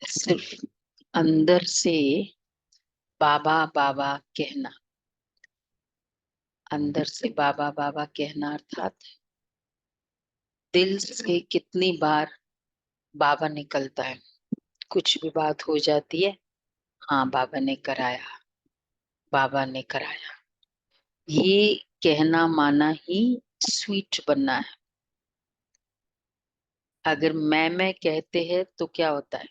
सिर्फ अंदर से बाबा बाबा कहना, अंदर से बाबा बाबा कहना अर्थात दिल से कितनी बार बाबा निकलता है। कुछ भी बात हो जाती है, हाँ बाबा ने कराया, बाबा ने कराया, ये कहना माना ही स्वीट बनना है। अगर मैं कहते हैं तो क्या होता है,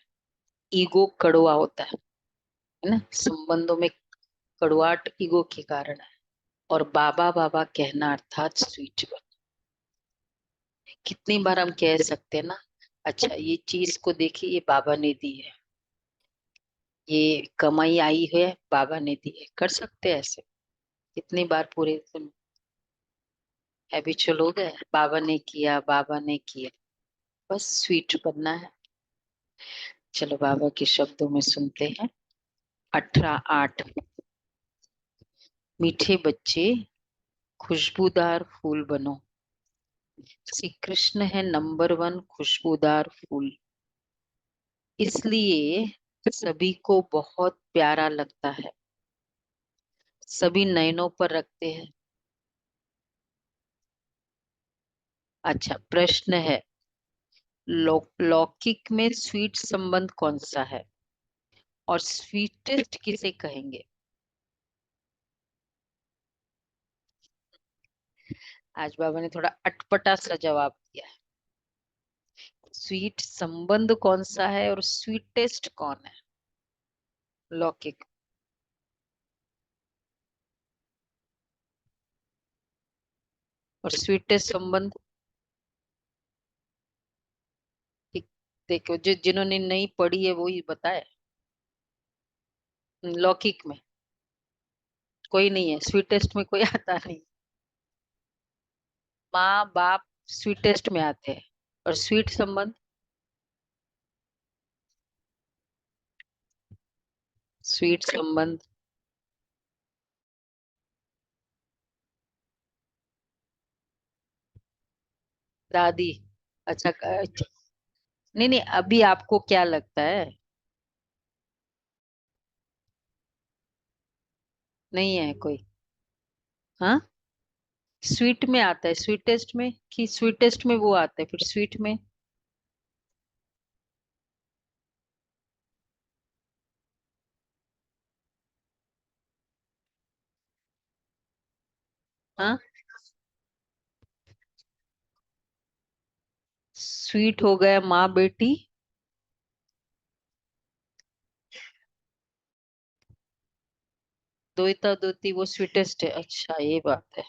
ईगो कड़वा होता है ना, संबंधों में कड़वाहट ईगो के कारण है। और बाबा बाबा कहना अर्थात स्वीट बन। कितनी बार हम कह सकते हैं ना, अच्छा ये चीज को देखिए, ये बाबा ने दी है, ये कमाई आई है बाबा ने दी है, कर सकते हैं ऐसे कितनी बार पूरे दिन। हैबिचुअल हो गए, बाबा ने किया बाबा ने किया, बस स्वीट बनना है। चलो बाबा के शब्दों में सुनते हैं। 18:8। मीठे बच्चे खुशबूदार फूल बनो। श्री कृष्ण है नंबर 1 खुशबूदार फूल, इसलिए सभी को बहुत प्यारा लगता है, सभी नयनों पर रखते हैं। अच्छा प्रश्न है, लौकिक में स्वीट संबंध कौन सा है और स्वीटेस्ट किसे कहेंगे? आज बाबा ने थोड़ा अटपटा सा जवाब दिया है। स्वीट संबंध कौन सा है और स्वीटेस्ट कौन है? लौकिक। और स्वीटेस्ट संबंध, ठीक, देखो जो जिन्होंने नहीं पढ़ी है वो ही बताए। लौकिक में कोई नहीं है, स्वीटेस्ट में कोई आता नहीं। माँ बाप स्वीटेस्ट में आते हैं, और स्वीट संबंध, स्वीट संबंध दादी। अच्छा नहीं नहीं, अभी आपको क्या लगता है? नहीं है कोई? हाँ, स्वीट में आता है, स्वीटेस्ट में, कि स्वीटेस्ट में वो आता है फिर स्वीट में? हाँ, स्वीट हो गया माँ बेटी, दोईता दोती वो स्वीटेस्ट है। अच्छा ये बात है।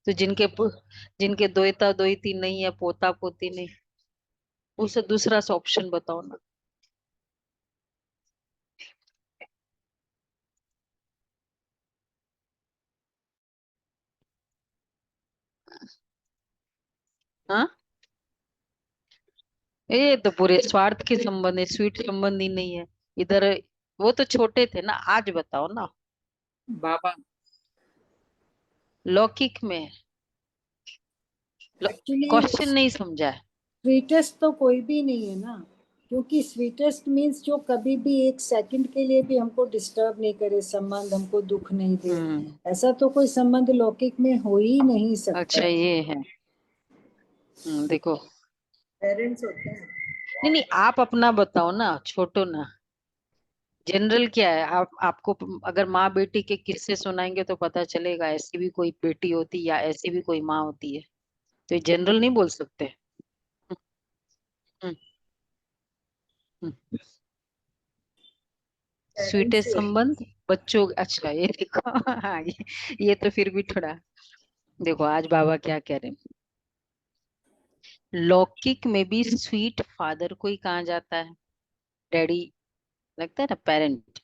तो जिनके दोईता दोईती नहीं है, पोता पोती नहीं, उसे दूसरा सा ऑप्शन बताओ ना। हाँ, ये तो पूरे स्वार्थ के संबंध है, स्वीट संबंध ही नहीं है इधर। वो तो छोटे थे ना, आज बताओ ना। बाबा। लौकिक में एक्चुअली क्वेश्चन नहीं समझा है। स्वीटेस्ट तो कोई भी नहीं है ना, क्योंकि स्वीटेस्ट मीन्स जो कभी भी एक सेकंड के लिए भी हमको डिस्टर्ब नहीं करे, संबंध हमको दुख नहीं दे। हम्म। ऐसा तो कोई संबंध लौकिक में हो ही नहीं सकता अच्छा है। ये है। देखो, पेरेंट्स होते हैं। नहीं नहीं, आप अपना बताओ ना, छोटो ना। जनरल क्या है, आप आपको अगर माँ बेटी के किस्से सुनाएंगे तो पता चलेगा, ऐसी भी कोई बेटी होती या ऐसी भी कोई माँ होती है, तो ये जनरल नहीं बोल सकते। पेरेंट्स स्वीटेस्ट ही होते संबंध बच्चों, अच्छा ये देखो हाँ ये तो फिर भी थोड़ा, देखो आज बाबा क्या कह रहे हैं। लौकिक में भी स्वीट फादर को ही कहा जाता है, डैडी, लगता है ना पेरेंट।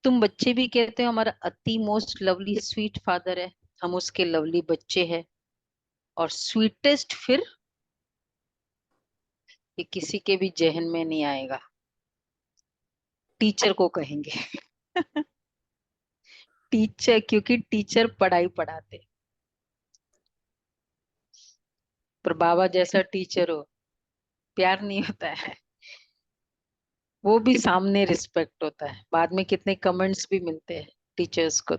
तुम बच्चे भी कहते हो हमारा अति मोस्ट लवली स्वीट फादर है, हम उसके लवली बच्चे हैं। और स्वीटेस्ट फिर ये किसी के भी जहन में नहीं आएगा, टीचर को कहेंगे टीचर, क्योंकि टीचर पढ़ाई पढ़ाते, पर बाबा जैसा टीचर हो प्यार नहीं होता है। वो भी सामने रिस्पेक्ट होता है, बाद में कितने कमेंट्स भी मिलते हैं टीचर्स को।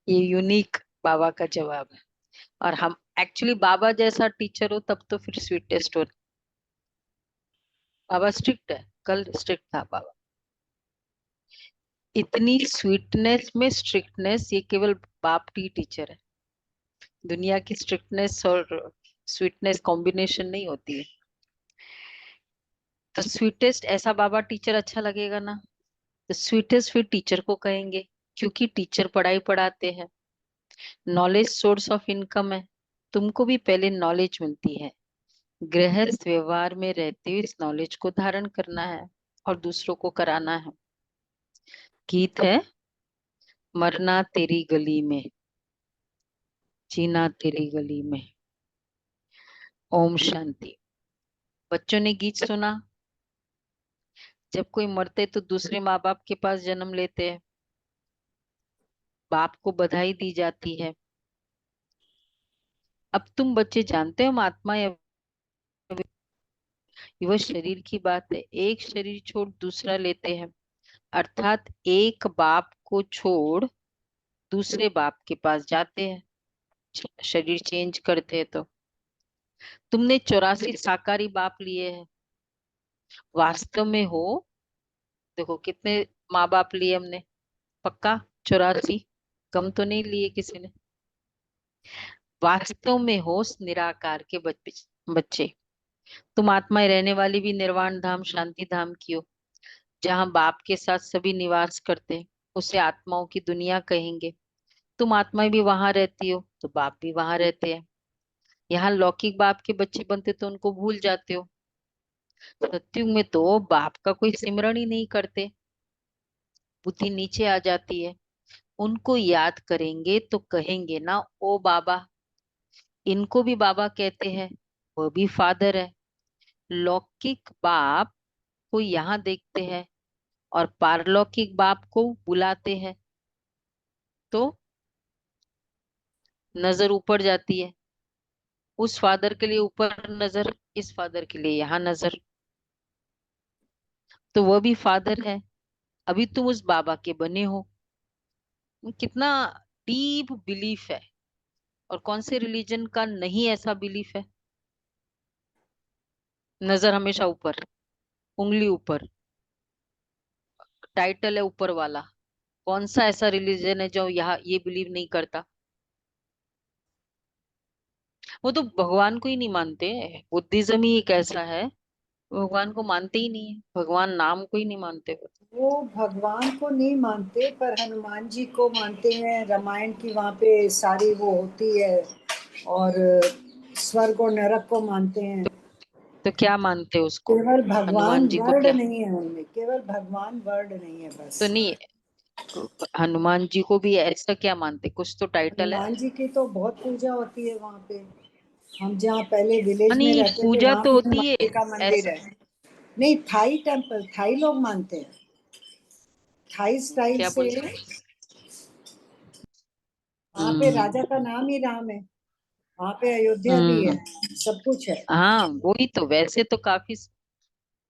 ये यूनिक बाबा का जवाब है। और हम एक्चुअली बाबा जैसा टीचर हो तब तो फिर स्वीटेस्ट हो। बाबा स्ट्रिक्ट है, कल स्ट्रिक्ट था बाबा। इतनी स्वीटनेस में स्ट्रिक्टनेस, ये केवल बाप की टीचर है। दुनिया की स्ट्रिक्टनेस और स्वीटनेस कॉम्बिनेशन नहीं होती है। तो स्वीटेस्ट ऐसा बाबा टीचर अच्छा लगेगा ना, तो स्वीटेस्ट फिर टीचर को कहेंगे, क्योंकि टीचर पढ़ाई पढ़ाते हैं। नॉलेज सोर्स ऑफ इनकम है। तुमको भी पहले नॉलेज मिलती है, गृहस्थ व्यवहार में रहते हुए इस नॉलेज को धारण करना है और दूसरों को कराना है। गीत है, मरना तेरी गली में, जीना तेरी गली में। ओम शांति। बच्चों ने गीत सुना, जब कोई मरते तो दूसरे माँ बाप के पास जन्म लेते हैं, बाप को बधाई दी जाती है। अब तुम बच्चे जानते हो हम आत्मा या वह शरीर की बात है। एक शरीर छोड़ दूसरा लेते हैं, अर्थात एक बाप को छोड़ दूसरे बाप के पास जाते हैं, शरीर चेंज करते हैं। तो तुमने 84 साकारी बाप लिए हैं, वास्तव में हो, देखो कितने माँ बाप लिए हमने, पक्का 84, कम तो नहीं लिए किसी ने। वास्तव में हो उस निराकार के बच्चे। तुम आत्माएं रहने वाली भी निर्वाण धाम शांति धाम की हो, जहाँ बाप के साथ सभी निवास करते हैं, उसे आत्माओं की दुनिया कहेंगे। तुम आत्माएं भी वहां रहती हो तो बाप भी वहां रहते हैं। यहाँ लौकिक बाप के बच्चे बनते तो उनको भूल जाते हो। सत्युग में तो बाप का कोई सिमरण ही नहीं करते, बुद्धि नीचे आ जाती है। उनको याद करेंगे तो कहेंगे ना ओ बाबा। इनको भी बाबा कहते हैं, वो भी फादर है। लौकिक बाप को यहाँ देखते हैं और पारलौकिक बाप को बुलाते हैं, तो नजर ऊपर जाती है। उस फादर के लिए ऊपर नजर, इस फादर के लिए यहाँ नजर। तो वह भी फादर है। अभी तुम उस बाबा के बने हो। कितना डीप बिलीफ है। और कौन से रिलीजन का नहीं ऐसा बिलीफ है? नजर हमेशा ऊपर, उंगली ऊपर, टाइटल है ऊपर वाला। कौन सा ऐसा रिलीजन है जो यहाँ ये बिलीव नहीं करता? वो तो भगवान को ही नहीं मानते। बुद्धिज्म ही एक ऐसा है, भगवान को मानते ही नहीं है, भगवान नाम को ही नहीं मानते वो। वो भगवान को नहीं मानते पर हनुमान जी को मानते हैं। रामायण की वहाँ पे सारी वो होती है। और स्वर्ग और नरक को मानते हैं। तो क्या मानते हैं उसको? केवल भगवान हनुमान जी को वर्ड क्या? नहीं है उनमें, केवल भगवान वर्ड नहीं है तो बस। नहीं, हनुमान जी को भी ऐसा क्या मानते? कुछ तो टाइटल है। हनुमान जी की तो बहुत पूजा होती है वहाँ पे। हम जहाँ पहले विलेज में नहीं, रहते थे पूजा वहाँ तो भी होती हनुमान है जी का मंदिर ऐसा। है। नहीं, थाई टेम्पल, थाई लोग मानते हैं, थाई स्टाइल क्या से। बोलते? वहाँ पे हम्म। राजा का नाम ही राम है। वहाँ पे अयोध्या भी है, हम्म। सब कुछ है। हाँ वही तो, वैसे तो काफी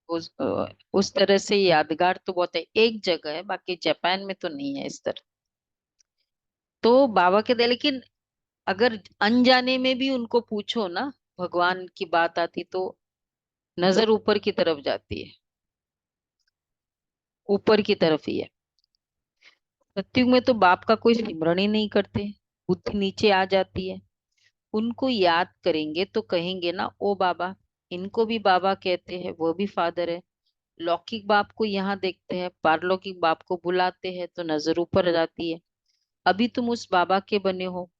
उस तरह से यादगार तो बहुत है, एक जगह है, बाकी जापान में तो नहीं है इस तरह। तो बाबा के दे, लेकिन अगर अनजाने में भी उनको पूछो ना, भगवान की बात आती तो नजर ऊपर की तरफ जाती है, ऊपर की तरफ ही है। सत्युग में तो बाप का कोई स्मरण ही नहीं करते, बुद्धि नीचे आ जाती है। उनको याद करेंगे तो कहेंगे ना ओ बाबा। इनको भी बाबा कहते हैं, वो भी फादर है। लौकिक बाप को यहाँ देखते हैं, पारलौकिक बाप को बुलाते हैं, तो नजर ऊपर जाती है। अभी तुम उस बाबा के बने हो।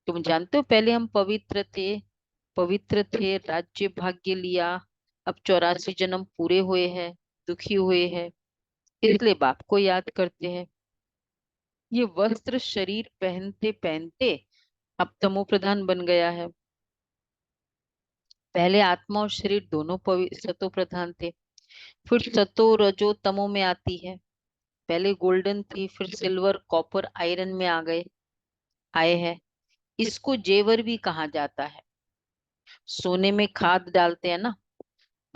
तुम जानते हो पहले हम पवित्र थे, राज्य भाग्य लिया, अब 84 जन्म पूरे हुए हैं, दुखी हुए हैं, इसलिए बाप को याद करते हैं। ये वस्त्र शरीर पहनते पहनते अब तमो प्रधान बन गया है। पहले आत्मा और शरीर दोनों सतो प्रधान थे, फिर सतो रजो तमो में आती है। पहले गोल्डन थी, फिर सिल्वर कॉपर आयरन में आए हैं। इसको जेवर भी कहा जाता है। सोने में खाद डालते हैं ना,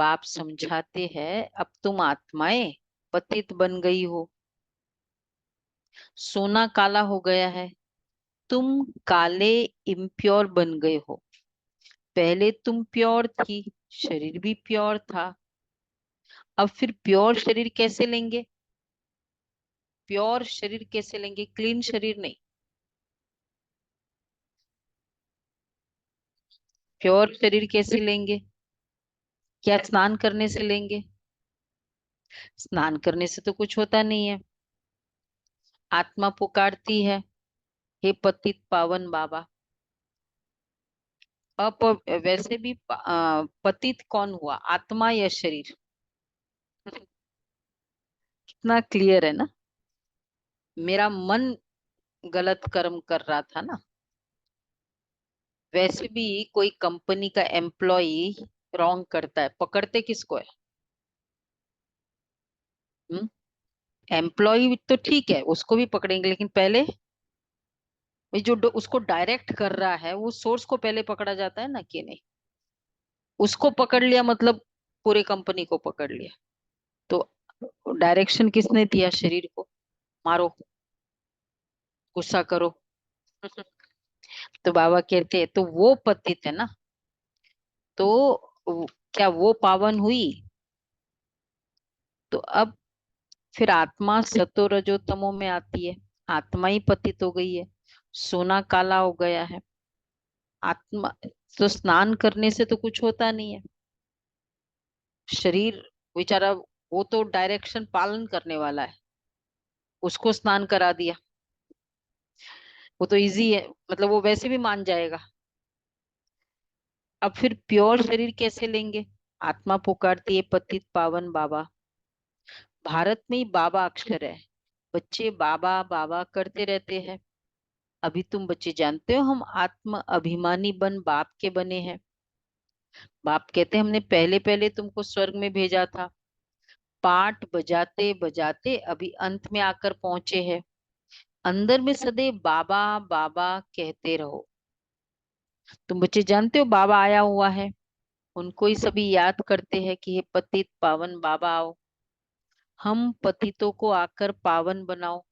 बाप समझाते हैं, अब तुम आत्माएं पतित बन गई हो, सोना काला हो गया है, तुम काले इम्प्योर बन गए हो। पहले तुम प्योर थी, शरीर भी प्योर था, अब फिर प्योर शरीर कैसे लेंगे? प्योर शरीर कैसे लेंगे? क्लीन शरीर नहीं, प्योर शरीर कैसे लेंगे? क्या स्नान करने से लेंगे? स्नान करने से तो कुछ होता नहीं है। आत्मा पुकारती है, हे पतित पावन बाबा। वैसे भी पतित कौन हुआ, आत्मा या शरीर? कितना क्लियर है ना। मेरा मन गलत कर्म कर रहा था ना। वैसे भी कोई कंपनी का एम्प्लॉय रॉन्ग करता है, पकड़ते किसको है? एम्प्लॉय तो ठीक है, उसको भी पकड़ेंगे, लेकिन पहले ये जो उसको डायरेक्ट कर रहा है, वो सोर्स को पहले पकड़ा जाता है ना, कि नहीं? उसको पकड़ लिया मतलब पूरे कंपनी को पकड़ लिया। तो डायरेक्शन किसने दिया? शरीर को। मारो, गुस्सा करो। तो बाबा कहते हैं, तो वो पतित है ना, तो क्या वो पावन हुई? तो अब फिर आत्मा सतो रजो तमो में आती है, आत्मा ही पतित हो गई है, सोना काला हो गया है। आत्मा तो स्नान करने से तो कुछ होता नहीं है। शरीर बेचारा, वो तो डायरेक्शन पालन करने वाला है, उसको स्नान करा दिया, वो तो इजी है, मतलब वो वैसे भी मान जाएगा। अब फिर प्योर शरीर कैसे लेंगे? आत्मा पुकारती है, पतित पावन बाबा। भारत में ही बाबा अक्षर है, बच्चे बाबा बाबा करते रहते हैं। अभी तुम बच्चे जानते हो, हम आत्म अभिमानी बन बाप के बने हैं। बाप कहते हैं, हमने पहले पहले तुमको स्वर्ग में भेजा था, पाठ बजाते बजाते अभी अंत में आकर पहुंचे हैं। अंदर में सदैव बाबा बाबा कहते रहो। तुम बच्चे जानते हो बाबा आया हुआ है, उनको ही सभी याद करते हैं कि हे पतित पावन बाबा आओ, हम पतितों को आकर पावन बनाओ।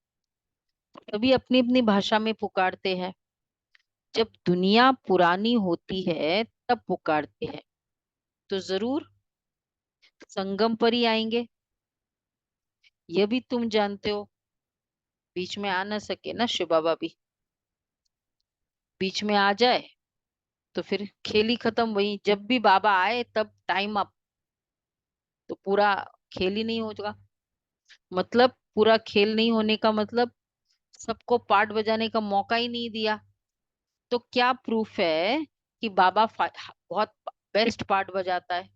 सभी अपनी अपनी भाषा में पुकारते हैं। जब दुनिया पुरानी होती है तब पुकारते हैं, तो जरूर संगम पर ही आएंगे। यह भी तुम जानते हो, बीच में आ ना सके ना शिव बाबा भी। बीच में आ जाए तो फिर खेल ही खत्म। वही जब भी बाबा आए तब टाइम अप, तो पूरा खेल ही नहीं होगा। मतलब पूरा खेल नहीं होने का मतलब सबको पार्ट बजाने का मौका ही नहीं दिया। तो क्या प्रूफ है कि बाबा बहुत बेस्ट पार्ट बजाता है?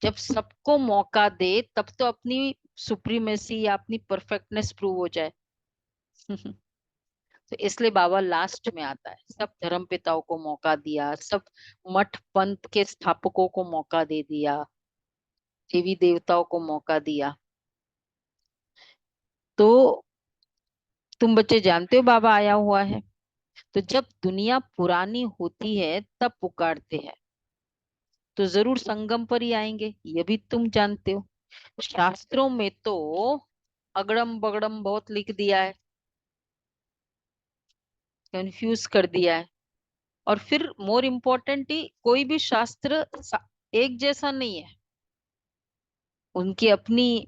जब सबको मौका दे तब तो अपनी सुप्रीमेसी या अपनी परफेक्टनेस प्रूव हो जाए। तो इसलिए बाबा लास्ट में आता है। सब धर्म पिताओं को मौका दिया, सब मठ पंथ के स्थापकों को मौका दे दिया, देवी देवताओं को मौका दिया। तो तुम बच्चे जानते हो बाबा आया हुआ है। तो जब दुनिया पुरानी होती है तब पुकारते हैं, तो जरूर संगम पर ही आएंगे, ये भी तुम जानते हो। शास्त्रों में तो अगड़म बगड़म बहुत लिख दिया है, कंफ्यूज कर दिया है। और फिर मोर इम्पोर्टेंटली कोई भी शास्त्र एक जैसा नहीं है, उनकी अपनी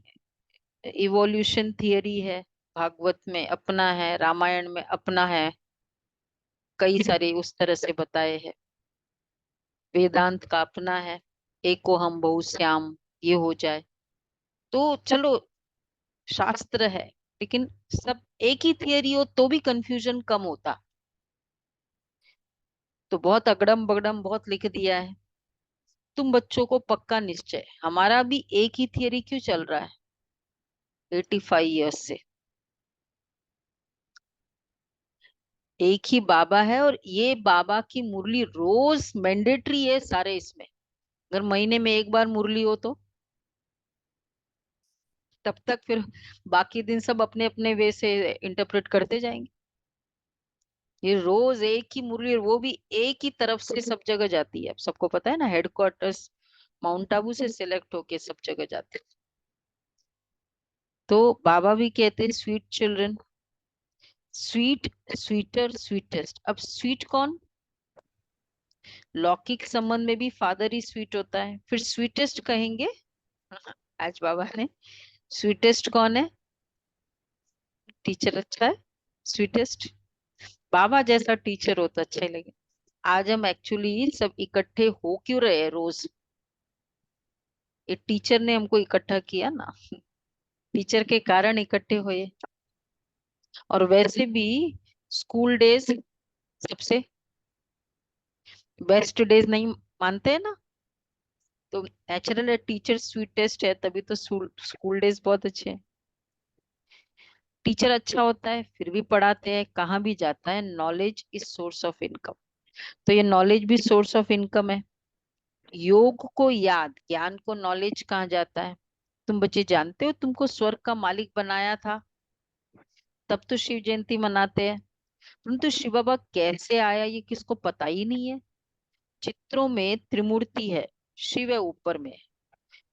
इवोल्यूशन थियरी है। भागवत में अपना है, रामायण में अपना है, कई सारे उस तरह से बताए हैं। वेदांत का अपना है, एको हम बहुश्याम, ये हो जाए तो चलो शास्त्र है। लेकिन सब एक ही थियरी हो तो भी कंफ्यूजन कम होता। तो बहुत अगड़म बगड़म बहुत लिख दिया है। तुम बच्चों को पक्का निश्चय, हमारा भी एक ही थियरी क्यों चल रहा है 85 ईयर्स से? एक ही बाबा है, और ये बाबा की मुरली रोज मैंडेटरी है सारे इसमें। अगर महीने में एक बार मुरली हो तो तब तक फिर बाकी दिन सब अपने अपने वे से इंटरप्रेट करते जाएंगे। ये रोज एक ही मुरली, और वो भी एक ही तरफ से सब जगह जाती है। सबको पता है ना, हेडक्वार्टर्स माउंट आबू से सिलेक्ट होके सब जगह जाते। तो बाबा भी कहते sweet children, sweet, sweeter, sweetest. अब स्वीट कौन? लौकिक संबंध में भी फादर ही स्वीट होता है, फिर स्वीटेस्ट कहेंगे। आज बाबा ने, स्वीटेस्ट कौन है? टीचर अच्छा है, स्वीटेस्ट। बाबा जैसा टीचर हो तो अच्छा ही लगे। आज हम एक्चुअली सब इकट्ठे हो क्यों रहे हैं रोज? ये टीचर ने हमको इकट्ठा किया ना, टीचर के कारण इकट्ठे हुए। और वैसे भी स्कूल डेज सबसे बेस्ट डेज नहीं मानते हैं ना? तो नेचुरल है, टीचर स्वीटेस्ट है, तभी तो स्कूल डेज बहुत अच्छे हैं। टीचर अच्छा होता है फिर भी पढ़ाते हैं, कहाँ भी जाता है। Knowledge is source of income, तो ये नॉलेज भी सोर्स ऑफ इनकम है। योग को याद, ज्ञान को नॉलेज कहाँ जाता है? तुम बच्चे जानते हो तुमको स्वर्ग का मालिक बनाया था, तब तो शिव जयंती मनाते हैं। परंतु शिव बाबा कैसे आया ये किसको पता ही नहीं है। चित्रों में त्रिमूर्ति है, शिव है ऊपर में।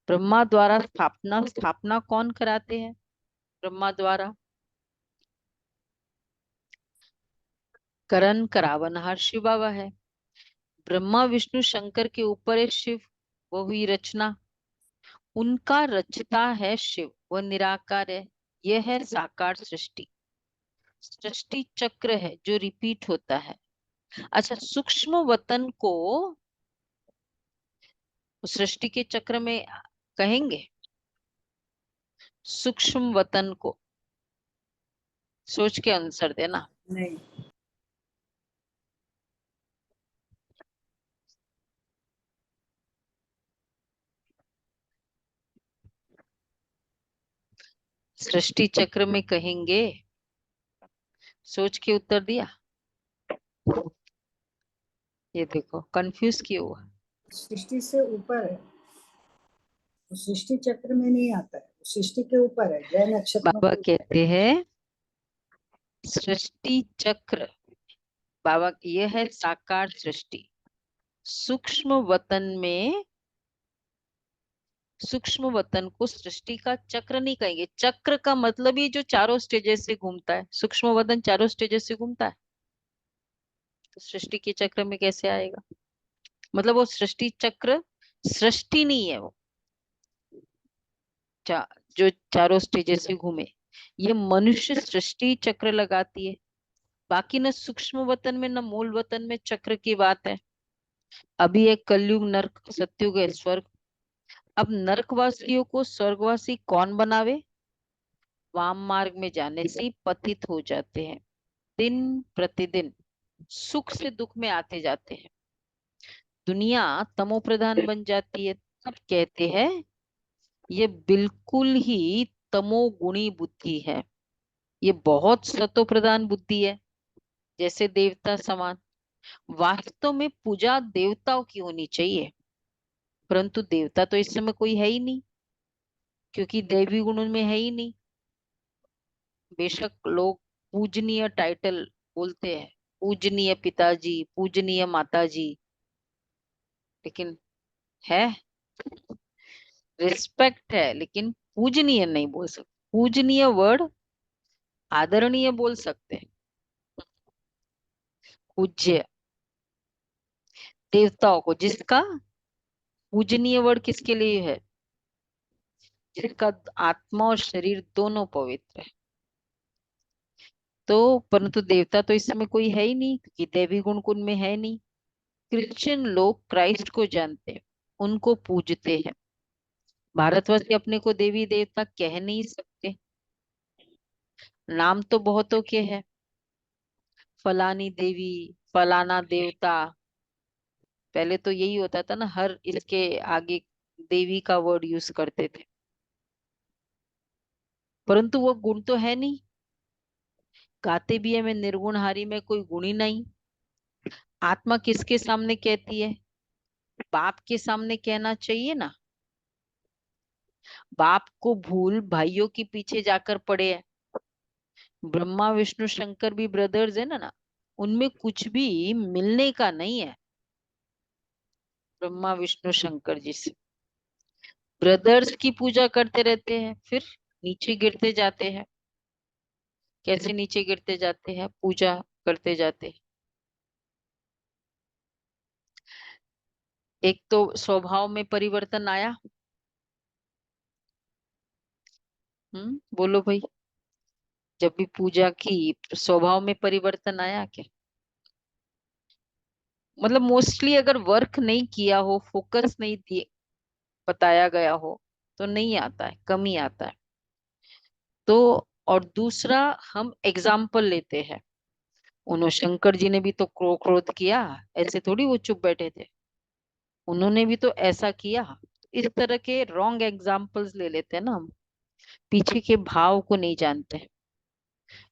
ब्रह्मा द्वारा स्थापना, स्थापना कौन कराते हैं? ब्रह्मा द्वारा। करण करावनहार शिव बाबा है। ब्रह्मा विष्णु शंकर के ऊपर है शिव, वो हुई रचना, उनका रचता है शिव, वह निराकार है। यह है साकार सृष्टि। सृष्टि चक्र है जो रिपीट होता है। अच्छा, सूक्ष्म वतन को सृष्टि के चक्र में कहेंगे? सूक्ष्म वतन को सोच के आंसर देना। नहीं। सृष्टि चक्र में कहेंगे, सोच के उत्तर दिया। ये देखो कंफ्यूज क्यों हुआ? सृष्टि से ऊपर है, वो सृष्टि चक्र में नहीं आता है, वो सृष्टि के ऊपर है, ग्रह नक्षत्रों बाबा के ऊपर। कहते हैं सृष्टि चक्र, बाबा ये है साकार सृष्टि। सूक्ष्म वतन में, सूक्ष्म वतन को सृष्टि का चक्र नहीं कहेंगे। चक्र का मतलब ही जो चारों स्टेजेस से घूमता है, सूक्ष्म वतन चारों स्टेजेस से घूमता है, तो सृष्टि के चक्र में कैसे आएगा? मतलब वो सृष्टि चक्र सृष्टि नहीं है वो, चा, जो चारों स्टेजेस से घूमे। ये मनुष्य सृष्टि चक्र लगाती है। बाकी न सूक्ष्म वतन में न मूल वतन में चक्र की बात है। अभी एक कलयुग, नरक, सतयुग है, स्वर्ग। अब नरकवासियों को स्वर्गवासी कौन बनावे? वाम मार्ग में जाने से ही पतित हो जाते हैं, दिन प्रतिदिन सुख से दुख में आते जाते हैं, दुनिया तमो प्रधान बन जाती है। तब कहते हैं ये बिल्कुल ही तमोगुणी बुद्धि है, ये बहुत सतो प्रधान बुद्धि है, जैसे देवता समान। वास्तव में पूजा देवताओं की होनी चाहिए, परंतु देवता तो इस समय कोई है ही नहीं, क्योंकि दैवी गुण उनमें है ही नहीं। बेशक लोग पूजनीय टाइटल बोलते हैं, पूजनीय पिताजी, पूजनीय माताजी, लेकिन है, रिस्पेक्ट है, लेकिन पूजनीय नहीं बोल सकते। पूजनीय वर्ड आदरणीय बोल सकते हैं। पूज्य देवताओं को, जिसका पूजनीय वर्ड किसके लिए है? जिसका आत्मा और शरीर दोनों पवित्र है। तो परंतु देवता तो इस समय कोई है ही नहीं, क्योंकि दैवी गुण कुन में है नहीं। क्रिश्चियन लोग क्राइस्ट को जानते हैं, उनको पूजते हैं। भारतवासी अपने को देवी देवता कह नहीं सकते, नाम तो बहुतों के हैं, फलानी देवी, फलाना देवता। पहले तो यही होता था ना, हर इसके आगे देवी का वर्ड यूज करते थे, परंतु वो गुण तो है नहीं। गाते भी है मैं निर्गुण हारी में कोई गुण ही नहीं। आत्मा किसके सामने कहती है? बाप के सामने कहना चाहिए ना। बाप को भूल भाइयों के पीछे जाकर पड़े हैं। ब्रह्मा विष्णु शंकर भी ब्रदर्स है ना, उनमें कुछ भी मिलने का नहीं है ब्रह्मा विष्णु शंकर जी से। ब्रदर्स की पूजा करते रहते हैं, फिर नीचे गिरते जाते हैं। कैसे नीचे गिरते जाते हैं? पूजा करते जाते हैं। एक तो स्वभाव में परिवर्तन आया। बोलो भाई। जब भी पूजा की, स्वभाव में परिवर्तन आया क्या? मतलब मोस्टली अगर वर्क नहीं किया हो, फोकस नहीं दिए, बताया गया हो, तो नहीं आता है, कमी आता है। तो और दूसरा, हम एग्जाम्पल लेते हैं। उन्होंने, शंकर जी ने भी तो क्रोध किया, ऐसे थोड़ी वो चुप बैठे थे। उन्होंने भी तो ऐसा किया। इस तरह के रॉन्ग एग्जाम्पल्स ले लेते हैं ना हम, पीछे के भाव को नहीं जानते।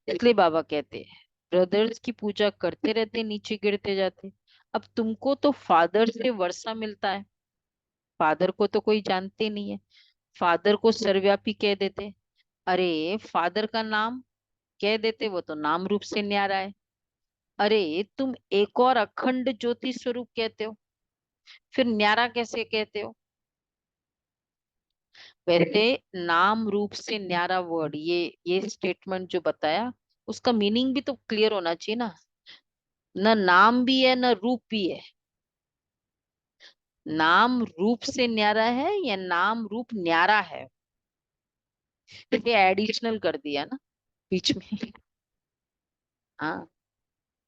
इसलिए बाबा कहते हैं ब्रदर्स की पूजा करते रहते, नीचे गिरते जाते। अब तुमको तो फादर से वर्षा मिलता है, फादर को तो कोई जानते नहीं है। फादर को सर्वव्यापी कह देते। अरे फादर का नाम कह देते, वो तो नाम रूप से न्यारा है। अरे तुम एक और अखंड ज्योति स्वरूप कहते हो, फिर न्यारा कैसे कहते हो? वैसे नाम रूप से न्यारा वर्ड, ये स्टेटमेंट जो बताया, उसका मीनिंग भी तो क्लियर होना चाहिए ना। न नाम भी है, न रूप भी है। नाम रूप से न्यारा है या नाम रूप न्यारा है? ये एडिशनल कर दिया ना बीच में। हाँ,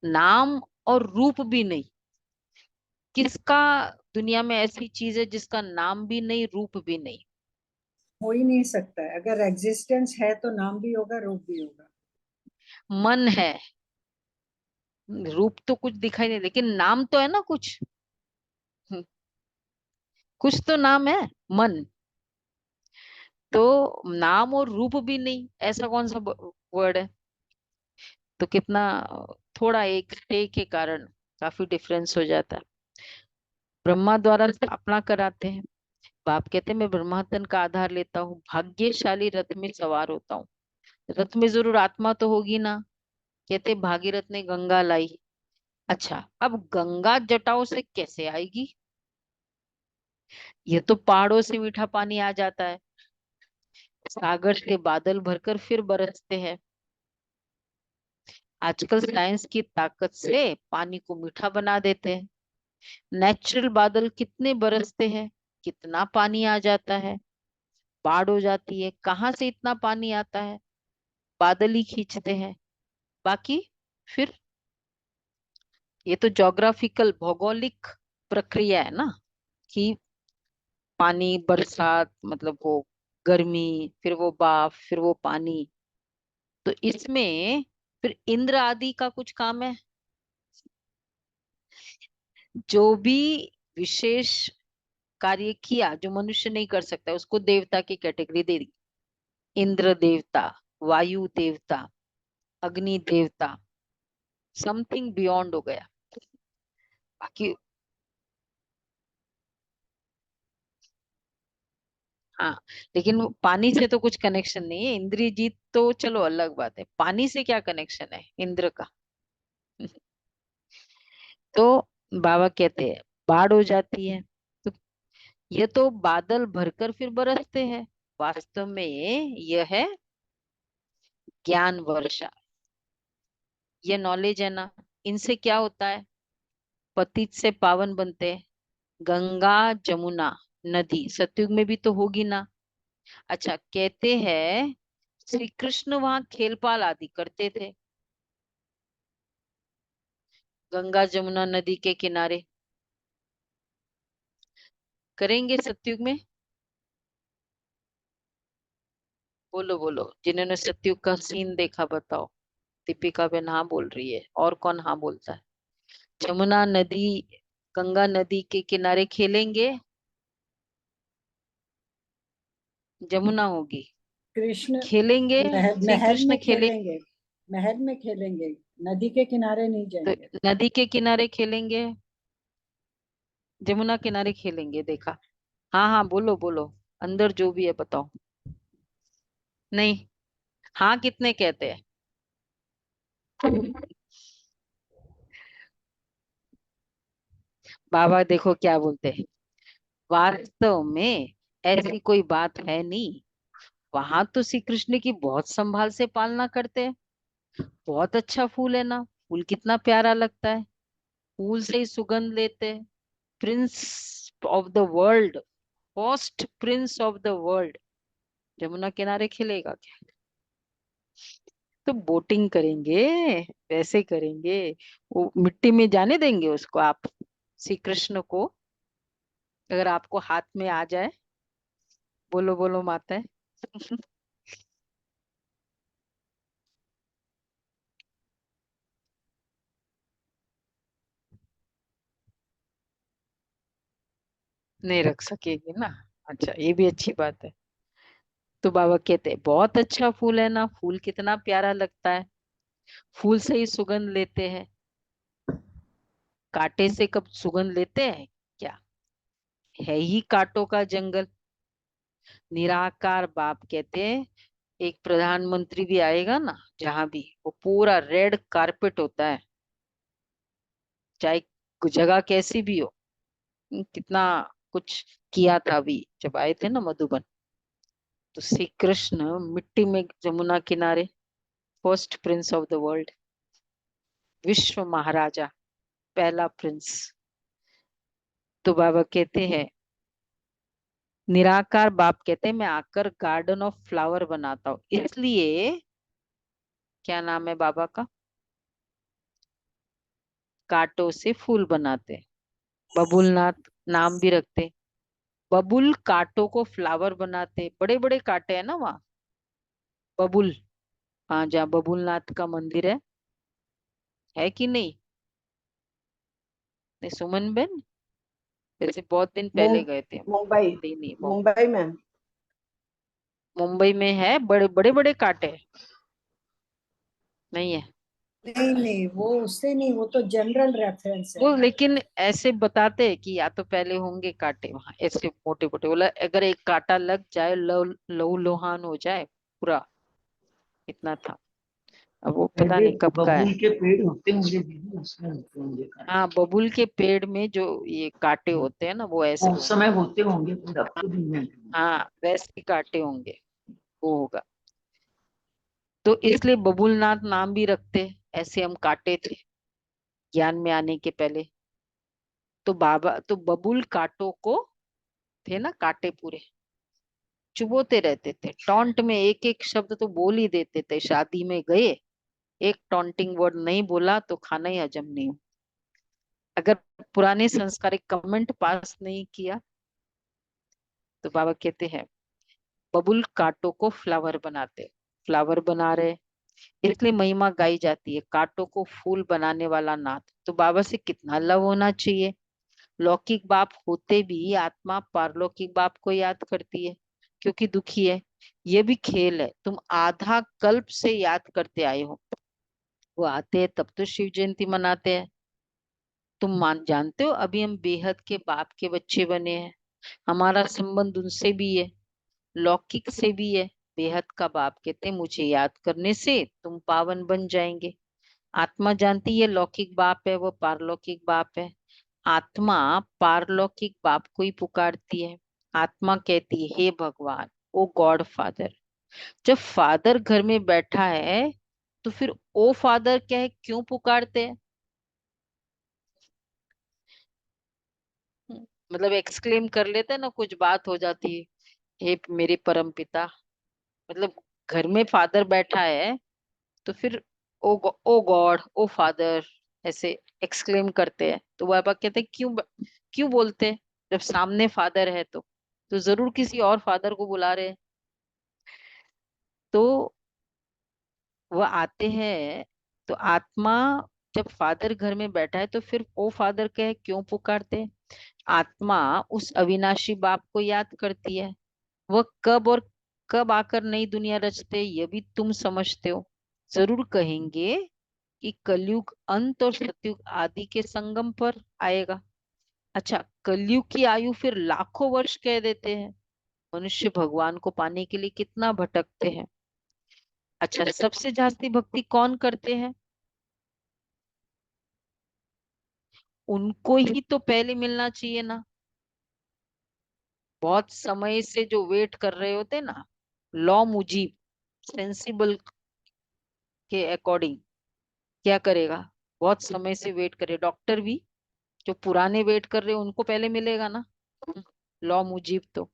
नाम और रूप भी नहीं। किसका दुनिया में ऐसी चीज है जिसका नाम भी नहीं, रूप भी नहीं? हो ही नहीं सकता है। अगर एग्जिस्टेंस है तो नाम भी होगा, रूप भी होगा। मन है, रूप तो कुछ दिखाई नहीं, लेकिन नाम तो है ना कुछ। हम्म, कुछ तो नाम है, मन। तो नाम और रूप भी नहीं, ऐसा कौन सा वर्ड है? तो कितना, थोड़ा एक स्टे के कारण काफी डिफरेंस हो जाता है। ब्रह्मा द्वारा स्थापना कराते हैं। बाप कहते हैं मैं ब्रह्मा तन का आधार लेता हूँ, भाग्यशाली रथ में सवार होता हूँ। रथ में जरूर आत्मा तो होगी ना। कहते भागीरथ ने गंगा लाई। अच्छा, अब गंगा जटाओं से कैसे आएगी? ये तो पहाड़ों से मीठा पानी आ जाता है, सागर से बादल भरकर फिर बरसते हैं। आजकल साइंस की ताकत से पानी को मीठा बना देते हैं। नेचुरल बादल कितने बरसते हैं, कितना पानी आ जाता है, बाढ़ हो जाती है। कहाँ से इतना पानी आता है? बादल ही खींचते हैं। बाकी फिर ये तो ज्योग्राफिकल, भौगोलिक प्रक्रिया है ना, कि पानी, बरसात मतलब वो गर्मी, फिर वो भाप, फिर वो पानी। तो इसमें फिर इंद्र आदि का कुछ काम है। जो भी विशेष कार्य किया जो मनुष्य नहीं कर सकता, उसको देवता की कैटेगरी दे दी। इंद्र देवता, वायु देवता, अग्नि देवता, समथिंग बियॉन्ड हो गया। बाकी हाँ, लेकिन वो पानी से तो कुछ कनेक्शन नहीं है। इंद्रजीत तो चलो अलग बात है, पानी से क्या कनेक्शन है इंद्र का? तो बाबा कहते हैं बाढ़ हो जाती है, तो ये तो बादल भरकर फिर बरसते हैं। वास्तव में यह है ज्ञान वर्षा। ये नॉलेज है ना, इनसे क्या होता है? पतित से पावन बनते हैं। गंगा जमुना नदी सतयुग में भी तो होगी ना। अच्छा, कहते हैं श्री कृष्ण वहां खेलपाल आदि करते थे, गंगा जमुना नदी के किनारे। करेंगे सतयुग में? बोलो बोलो, जिन्होंने सतयुग का सीन देखा बताओ। दीपिका बहन हाँ बोल रही है, और कौन हाँ बोलता है? जमुना नदी, गंगा नदी के किनारे खेलेंगे? जमुना होगी। कृष्ण खेलेंगे, श्री महल कृष्ण में खेले। खेलेंगे। महल में खेलेंगे, नदी के किनारे नहीं तो जाएंगे। नदी के किनारे खेलेंगे, जमुना किनारे खेलेंगे, देखा? हाँ हाँ बोलो बोलो, अंदर जो भी है बताओ। नहीं, हाँ कितने कहते हैं? बाबा देखो क्या बोलते हैं। वास्तव में ऐसी कोई बात है नहीं। वहां तो श्री कृष्ण की बहुत संभाल से पालना करते हैं। बहुत अच्छा फूल है ना, फूल कितना प्यारा लगता है, फूल से ही सुगंध लेते हैं। Prince of the world, first Prince of the world, Yamuna किनारे खिलेगा क्या? तो बोटिंग करेंगे, वैसे करेंगे। वो मिट्टी में जाने देंगे उसको आप, श्री कृष्ण को? अगर आपको हाथ में आ जाए, बोलो बोलो माता है। नहीं रख सकेगी ना। अच्छा, ये भी अच्छी बात है। तो बाबा कहते हैं बहुत अच्छा फूल है ना, फूल कितना प्यारा लगता है, फूल से ही सुगंध लेते हैं। कांटे से कब सुगंध लेते हैं क्या? है ही कांटों का जंगल। निराकार बाप कहते हैं, एक प्रधानमंत्री भी आएगा ना जहां भी, वो पूरा रेड कारपेट होता है, चाहे जगह कैसी भी हो। कितना कुछ किया था अभी जब आए थे ना मधुबन। तो श्री कृष्ण मिट्टी में, जमुना किनारे, first Prince of the world, विश्व महाराजा, पहला प्रिंस। तो बाबा कहते हैं, निराकार बाप कहते हैं, मैं आकर गार्डन ऑफ फ्लावर बनाता हूँ, इसलिए क्या नाम है बाबा का? कांटों से फूल बनाते हैं। बबुलनाथ नाम भी रखते हैं। बबुल कांटों को फ्लावर बनाते, बड़े बड़े कांटे हैं ना वहाँ। बबुल, हाँ, जहाँ बबुलनाथ का मंदिर है कि नहीं? नहीं, सुमन बेन, वैसे बहुत दिन पहले गए थे हम, मुंबई, याद ही नहीं। मुंबई में। मुंबई में है, बड़े बड़े बड़े कांटे? नहीं है नहीं नहीं, वो उससे नहीं, वो तो जनरल रेफरेंस है वो, ना। लेकिन ऐसे बताते हैं कि या तो पहले होंगे कांटे वहां, ऐसे मोटे मोटे, बोला अगर एक कांटा लग जाए, लहू लुहान हो जाए पूरा। इतना था। अब वो पता पहले नहीं कब का है। बबूल के पेड़ होते होंगे दीदी, उसमें होते होंगे कांटे। हाँ, बबूल के पेड़ में जो ये कांटे होते हैं ना, वो ऐसे उस समय होते होंगे, पर अब तो नहीं है। हाँ, वैसे कांटे होंगे, वो होगा। तो इसलिए बबूलनाथ नाम भी रखते हैं, ऐसे हम काटे थे ज्ञान में आने के पहले। तो बाबा तो बबूल कांटों को, थे ना कांटे पूरे, चुभोते रहते थे, टॉन्ट में एक एक शब्द तो बोल ही देते थे। शादी में गए, एक टॉन्टिंग वर्ड नहीं बोला तो खाना ही हजम नहीं हो। अगर पुराने संस्कारिक कमेंट पास नहीं किया, तो बाबा कहते हैं बबुल कांटों को फ्लावर बनाते, फ्लावर बना रहे, इसलिए महिमा गाई जाती है, कांटों को फूल बनाने वाला नाथ। तो बाबा से कितना लव होना चाहिए। लौकिक बाप होते भी आत्मा पारलौकिक बाप को याद करती है, क्योंकि दुखी है। ये भी खेल है, तुम आधा कल्प से याद करते आए हो। वो आते हैं तब तो शिव जयंती मनाते हैं। तुम मान जानते हो अभी हम बेहद के बाप के बच्चे बने हैं। हमारा संबंध उनसे भी है, लौकिक से भी है। बेहद का बाप कहते हैं, मुझे याद करने से तुम पावन बन जाएंगे। आत्मा जानती है लौकिक बाप है, वो पारलौकिक बाप है। आत्मा पारलौकिक बाप को ही पुकारती है। आत्मा कहती है, हे भगवान, ओ गॉड फादर। जब फादर घर में बैठा है, तो फिर ओ फादर क्या है, क्यों पुकारते हैं? मतलब एक्सक्लेम कर लेते हैं ना, कुछ बात हो जाती है, हे मेरे परम पिता। मतलब घर में फादर बैठा है, तो फिर ओ गॉड, ओ फादर, ऐसे एक्सक्लेम करते हैं। तो बाबा कहते हैं, क्यों बोलते हैं? जब सामने फादर है तो जरूर किसी और फादर को बुला रहे हैं। तो वह आते हैं। तो आत्मा जब फादर घर में बैठा है, तो फिर ओ फादर कहे क्यों पुकारते हैं? आत्मा उस अविनाशी बाप को याद करती है। वह कब आकर नई दुनिया रचते, ये भी तुम समझते हो। जरूर कहेंगे कि कलयुग अंत और सतयुग आदि के संगम पर आएगा। अच्छा, कलयुग की आयु फिर लाखों वर्ष कह देते हैं। मनुष्य भगवान को पाने के लिए कितना भटकते हैं। अच्छा, सबसे जास्ती भक्ति कौन करते हैं? उनको ही तो पहले मिलना चाहिए ना। बहुत समय से जो वेट कर रहे होते ना, लॉ मुजीब, सेंसिबल के अकॉर्डिंग क्या करेगा, बहुत समय से वेट करे डॉक्टर भी, जो पुराने वेट कर रहे हैं उनको पहले मिलेगा ना, लॉ मुजीब तो।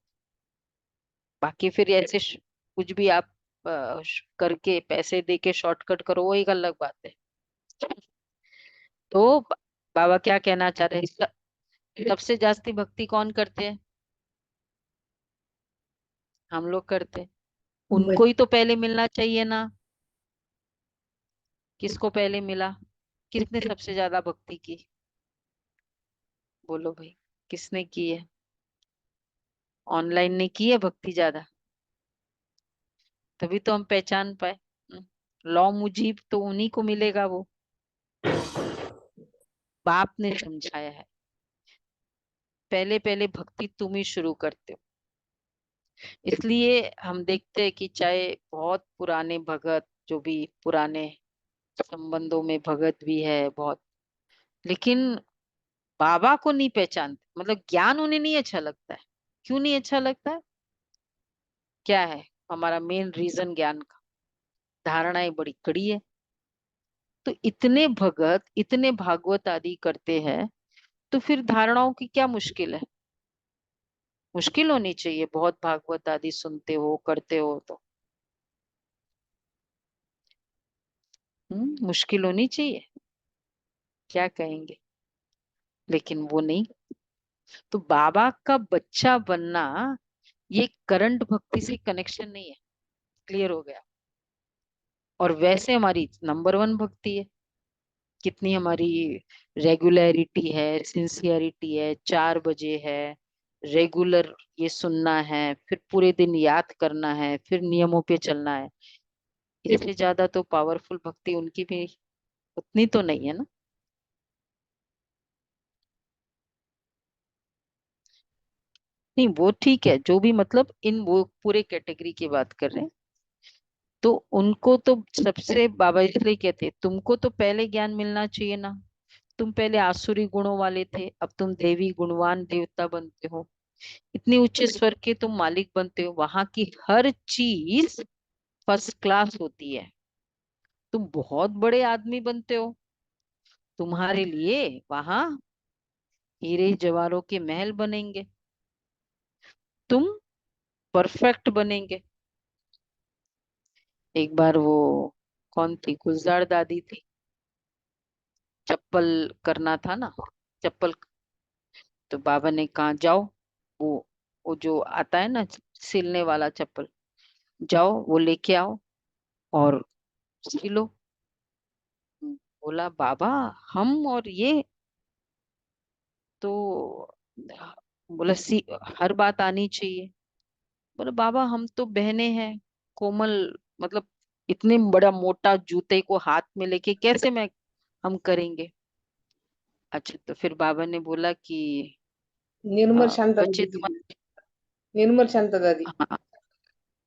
बाकी फिर ऐसे कुछ भी आप करके पैसे दे के शॉर्टकट करो, वो एक अलग बात है। तो बाबा क्या कहना चाह रहे हैं, सबसे जास्ती भक्ति कौन करते हैं? हम लोग करते हैं। उनको ही तो पहले मिलना चाहिए ना। किसको पहले मिला? किसने सबसे ज्यादा भक्ति की? बोलो भाई, किसने की है? ऑनलाइन ने की है भक्ति ज्यादा, तभी तो हम पहचान पाए। लॉ मुजीब तो उन्हीं को मिलेगा वो। बाप ने समझाया है, पहले पहले भक्ति तुम ही शुरू करते हो। इसलिए हम देखते हैं कि चाहे बहुत पुराने भगत, जो भी पुराने संबंधों में भगत भी है बहुत, लेकिन बाबा को नहीं पहचानते, मतलब ज्ञान उन्हें नहीं अच्छा लगता है। क्यों नहीं अच्छा लगता है? क्या है हमारा मेन रीजन? ज्ञान का धारणाएं बड़ी कड़ी है। तो इतने भगत, इतने भागवत आदि करते हैं, तो फिर धारणाओं की क्या मुश्किल है? मुश्किल होनी चाहिए, बहुत भागवत आदि सुनते हो करते हो तो। मुश्किल होनी चाहिए, क्या कहेंगे? लेकिन वो नहीं। तो बाबा का बच्चा बनना ये करंट भक्ति से कनेक्शन नहीं है। क्लियर हो गया? और वैसे हमारी नंबर वन भक्ति है। कितनी हमारी रेगुलरिटी है, सिंसियरिटी है, 4 बजे है, रेगुलर ये सुनना है, फिर पूरे दिन याद करना है, फिर नियमों पे चलना है। इससे ज्यादा तो पावरफुल भक्ति उनकी भी उतनी तो नहीं है ना। नहीं वो ठीक है, जो भी मतलब इन वो पूरे कैटेगरी की बात कर रहे हैं। तो उनको तो सबसे बाबा इसलिए कहते हैं, तुमको तो पहले ज्ञान मिलना चाहिए ना। तुम पहले आसुरी गुणों वाले थे, अब तुम देवी गुणवान देवता बनते हो। इतने ऊंचे स्वर्ग के तुम मालिक बनते हो, वहां की हर चीज फर्स्ट क्लास होती है। तुम बहुत बड़े आदमी बनते हो, तुम्हारे लिए वहां हीरे जवाहरों के महल बनेंगे, तुम परफेक्ट बनेंगे। एक बार वो कौन थी, गुलजार दादी थी, चप्पल करना था ना, चप्पल। तो बाबा ने कहा जाओ, वो वो जो आता है ना सिलने वाला चप्पल, जाओ वो लेके आओ और सिलो। बोला बाबा, हम और ये तो, बोला सी हर बात आनी चाहिए। बोला बाबा हम तो बहने हैं, कोमल, मतलब इतने बड़ा मोटा जूते को हाथ में लेके कैसे मैं हम करेंगे? अच्छा, तो फिर बाबा ने बोला कि निर्मल शांता बच्चे दादी थी। निर्मल शांता दादी। हाँ,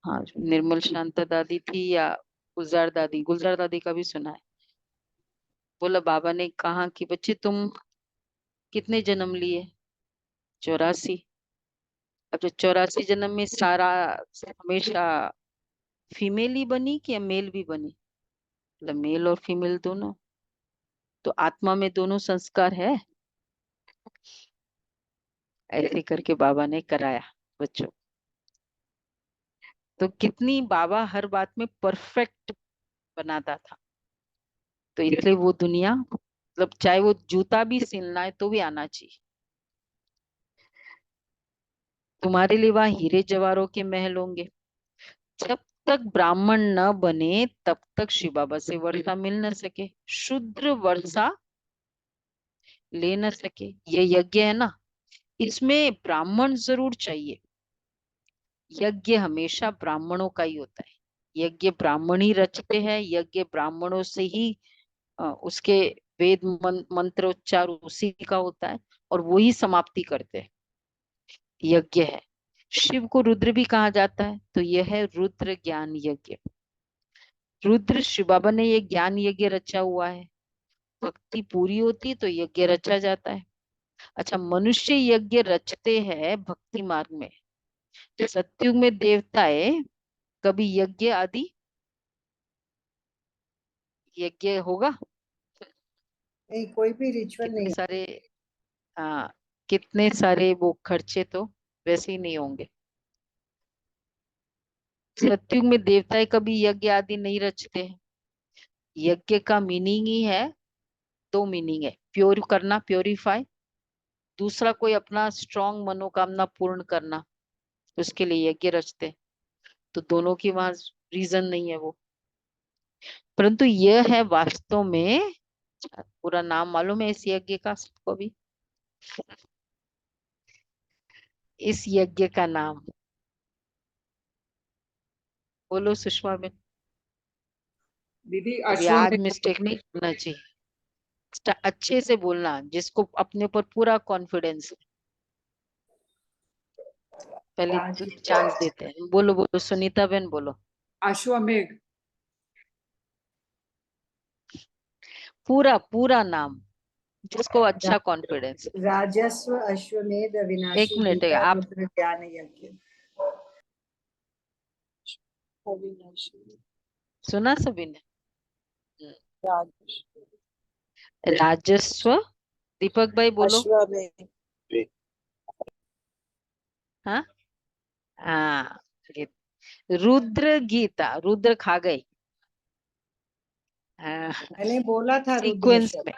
हाँ निर्मल शांता दादी थी या गुलजार दादी, गुलजार दादी का भी सुना है। बोला बाबा ने कहा कि बच्चे तुम कितने जन्म लिए? 84। अब जो 84 जन्म में सारा हमेशा फीमेल ही बनी कि या मेल भी बनी? मतलब मेल और फीमेल दोनों, तो आत्मा में दोनों संस्कार है। ऐसे करके बाबा ने कराया बच्चों। तो कितनी बाबा हर बात में परफेक्ट बनाता था। तो इसलिए वो दुनिया, मतलब चाहे वो जूता भी सिलना है तो भी आना चाहिए। तुम्हारे लिए वहां हीरे जवाहरों के महल होंगे। जब तक ब्राह्मण न बने तब तक शिव बाबा से वर्षा मिल न सके, शुद्र वर्षा ले न सके। ये यज्ञ है ना, इसमें ब्राह्मण जरूर चाहिए। यज्ञ हमेशा ब्राह्मणों का ही होता है। यज्ञ ब्राह्मण ही रचते हैं, यज्ञ ब्राह्मणों से ही उसके वेद मंत्रोच्चार उसी का होता है, और वो ही समाप्ति करते हैं। यज्ञ है। शिव को रुद्र भी कहा जाता है, तो यह है रुद्र ज्ञान यज्ञ। रुद्र शिव बाबा ने ये ज्ञान यज्ञ रचा हुआ है। भक्ति पूरी होती है तो यज्ञ रचा जाता है। अच्छा, मनुष्य यज्ञ रचते हैं भक्ति मार्ग में, तो सतयुग में देवताएं कभी यज्ञ आदि यज्ञ होगा? नहीं, कोई भी रिचुअल कितने नहीं। सारे हाँ, कितने सारे वो खर्चे तो वैसे ही नहीं होंगे। सतयुग में देवताएं कभी यज्ञ आदि नहीं रचते हैं। यज्ञ का मीनिंग ही है, दो मीनिंग है, प्योर करना, प्योरीफाई। दूसरा कोई अपना स्ट्रांग मनोकामना पूर्ण करना, उसके लिए यज्ञ रचते हैं। तो दोनों की वहां रीजन नहीं है वो। परंतु यह है वास्तव में, पूरा नाम मालूम है इस यज्ञ का सबको भी? इस यज्ञ का नाम बोलो सुषमा में। दीदी अभी आज अश्वमेध। मिस्टेक नहीं करना चाहिए, अच्छे से बोलना जिसको अपने ऊपर पूरा कॉन्फिडेंस है। पहले राज चांस देते हैं, बोलो बोलो सुनीता बहन बोलो। अश्वमेध। पूरा पूरा नाम, जिसको अच्छा कॉन्फिडेंस। राजस्व अश्वमेध एक अविनाशी मिनट गीता आप रुद्र ज्ञान यज्ञ। सुना सभी ने? राजस्व, दीपक भाई बोलो। अश्वमेध। हाँ हाँ, ये रुद्र गीता, रुद्र खा गई। हाँ, मैंने बोला था रुद्र सीक्वेंस शब्द। में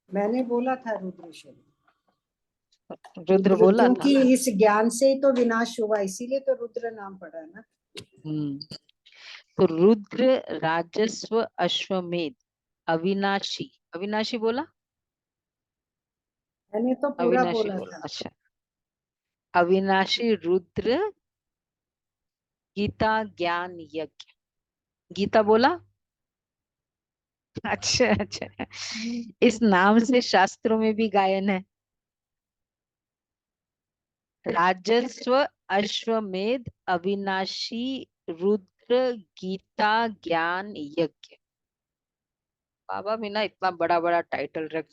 मैंने बोला था रुद्र शब्द। रुद्र बोला ना। क्योंकि इस ज्ञान से ही तो विनाश हुआ, इसीलिए तो रुद्र नाम पड़ा ना। तो रुद्र, राजस्व, अश्वमेध, अविनाशी, अविनाशी बोला? मैंने तो पूरा अविनाशी बोला बोला, था। अच्छा। अविनाशी, रुद्र, गीता, ज्ञान यज्ञ। गीता बोला? अच्छा अच्छा, इस नाम से शास्त्रों में भी गायन है। राजस्व, अश्वमेध, अविनाशी, रुद्र, गीता, ज्ञान यज्ञ। बाबा भी ना इतना बड़ा बड़ा टाइटल रख।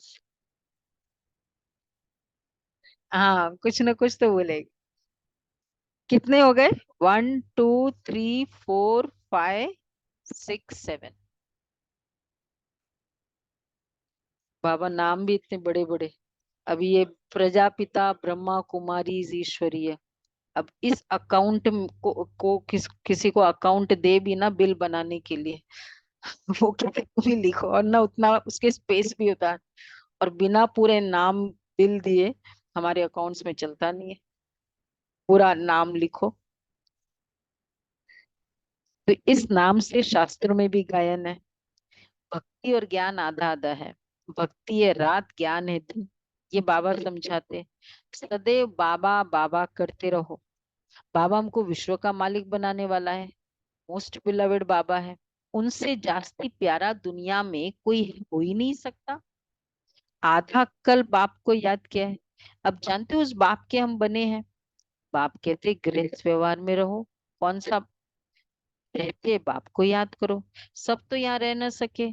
हाँ, कुछ ना कुछ तो बोलेगी। कितने हो गए? 1 2 3 4 5 6 7। बाबा नाम भी इतने बड़े बड़े। अभी ये प्रजापिता, ब्रह्मा कुमारी ईश्वरीय। अब इस अकाउंट को किसी को अकाउंट दे भी ना बिल बनाने के लिए, वो किसी को भी लिखो और ना उतना उसके स्पेस भी होता है, और बिना पूरे नाम बिल दिए हमारे अकाउंट्स में चलता नहीं है। पूरा नाम लिखो। तो इस नाम से शास्त्रों में भी गायन है। भक्ति और ज्ञान आधा आधा है। भक्ति है रात, ज्ञान है दिन। ये बाबा समझाते। सदैव बाबा बाबा करते रहो। बाबा हमको विश्व का मालिक बनाने वाला है। मोस्ट बिलवेड बाबा है। उनसे जास्ती प्यारा दुनिया में कोई हो ही नहीं सकता। आधा कल बाप को याद किया है। अब जानते हो उस बाप के हम बने हैं। बाप कहते गृहस्थ व्यवहार में रहो। कौन सा? रहते बाप को याद करो। सब तो यहाँ रह न सके,